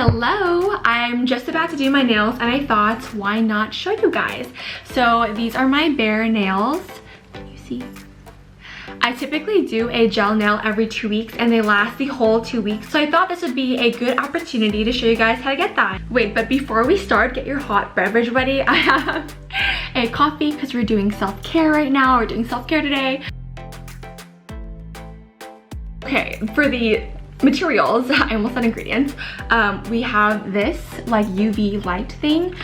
Hello, I'm just about to do my nails and I thought, why not show you guys? So these are my bare nails. Can you see? I typically do a gel nail every 2 weeks and they last the whole 2 weeks. So I thought this would be a good opportunity to show you guys how to get that. Wait, but before we start, get your hot beverage ready. I have a coffee because we're doing self-care right now. We're doing self-care today. Okay, for the materials, I almost said ingredients. We have this like UV light thing.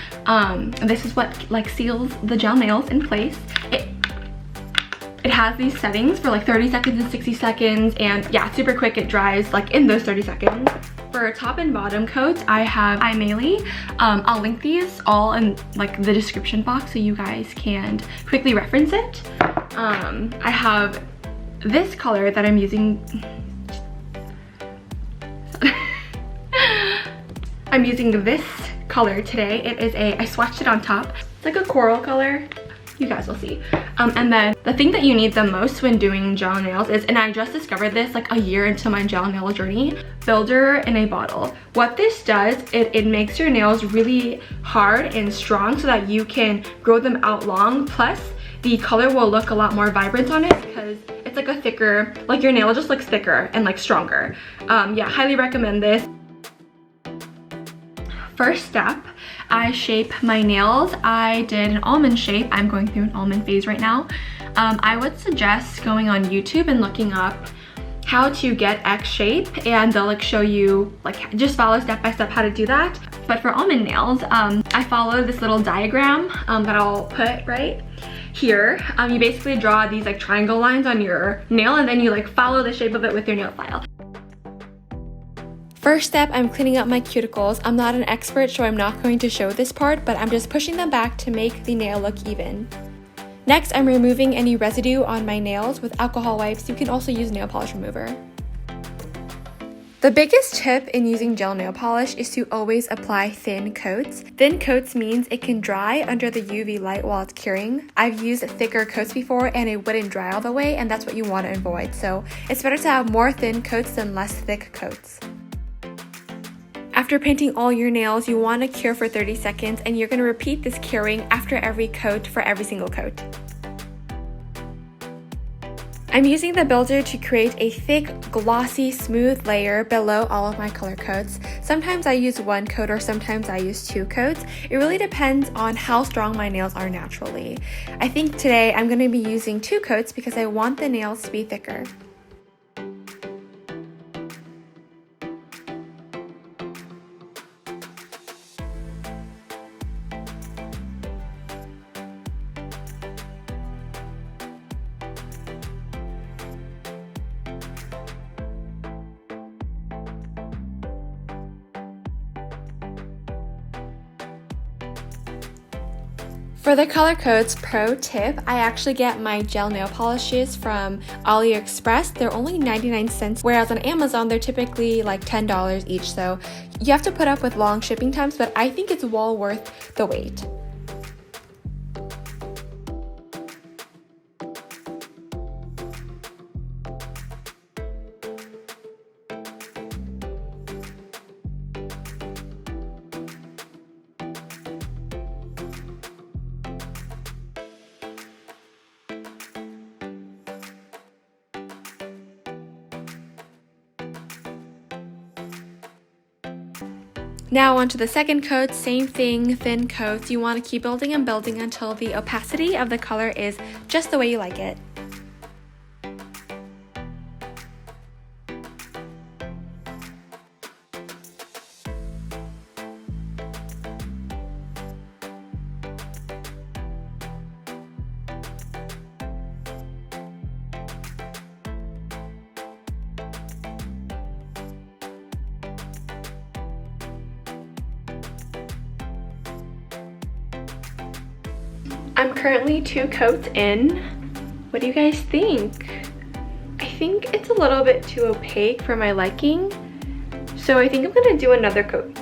This is what like seals the gel nails in place. It has these settings for like 30 seconds and 60 seconds, and yeah, super quick. It dries like in those 30 seconds. For top and bottom coats, I have iMaili. I'll link these all in like the description box so you guys can quickly reference it. I have this color that I'm using. I'm using this color today. It is I swatched it on top. It's like a coral color. You guys will see. And then the thing that you need the most when doing gel nails is, and I just discovered this like a year into my gel nail journey, builder in a bottle. What this does, it makes your nails really hard and strong so that you can grow them out long. Plus, the color will look a lot more vibrant on it because it's like a thicker, like your nail just looks thicker and like stronger. Yeah, highly recommend this. First step, I shape my nails. I did an almond shape. I'm going through an almond phase right now. I would suggest going on YouTube and looking up how to get X shape, and they'll like show you, like just follow step by step how to do that. But for almond nails, I follow this little diagram that I'll put right here. You basically draw these like triangle lines on your nail, and then you like follow the shape of it with your nail file. First step, I'm cleaning up my cuticles. I'm not an expert, so I'm not going to show this part, but I'm just pushing them back to make the nail look even. Next, I'm removing any residue on my nails with alcohol wipes. You can also use nail polish remover. The biggest tip in using gel nail polish is to always apply thin coats. Thin coats means it can dry under the UV light while it's curing. I've used thicker coats before and it wouldn't dry all the way, and that's what you want to avoid. So it's better to have more thin coats than less thick coats. After painting all your nails, you want to cure for 30 seconds, and you're going to repeat this curing after every coat for every single coat. I'm using the builder to create a thick, glossy, smooth layer below all of my color coats. Sometimes I use 1 coat or sometimes I use 2 coats. It really depends on how strong my nails are naturally. I think today I'm going to be using 2 coats because I want the nails to be thicker. For the color coats, pro tip, I actually get my gel nail polishes from AliExpress. They're only 99 cents, whereas on Amazon, they're typically like $10 each. So you have to put up with long shipping times, but I think it's well worth the wait. Now onto the second coat, same thing, thin coats. You want to keep building and building until the opacity of the color is just the way you like it. I'm currently 2 coats in. What do you guys think? I think it's a little bit too opaque for my liking, so I think I'm gonna do another coat.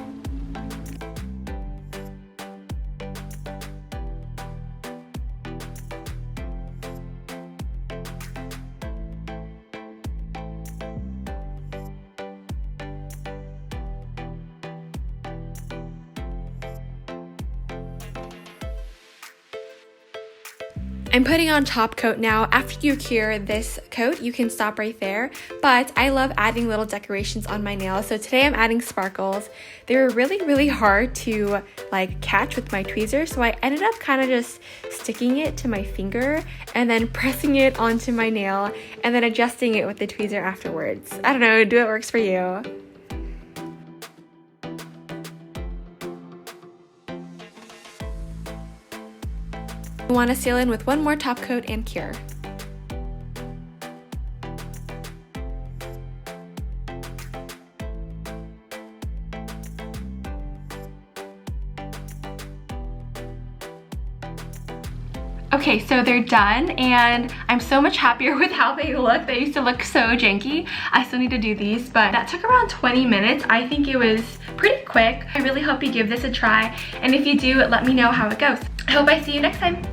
I'm putting on top coat now. After you cure this coat, you can stop right there, but I love adding little decorations on my nails. So today I'm adding sparkles. They were really hard to like catch with my tweezers, so I ended up kind of just sticking it to my finger and then pressing it onto my nail and then adjusting it with the tweezer afterwards. I don't know, do what works for you. I want to seal in with one more top coat and cure. Okay, so they're done and I'm so much happier with how they look. They used to look so janky. I still need to do these, but that took around 20 minutes. I think it was pretty quick. I really hope you give this a try, and if you do, let me know how it goes. I hope I see you next time.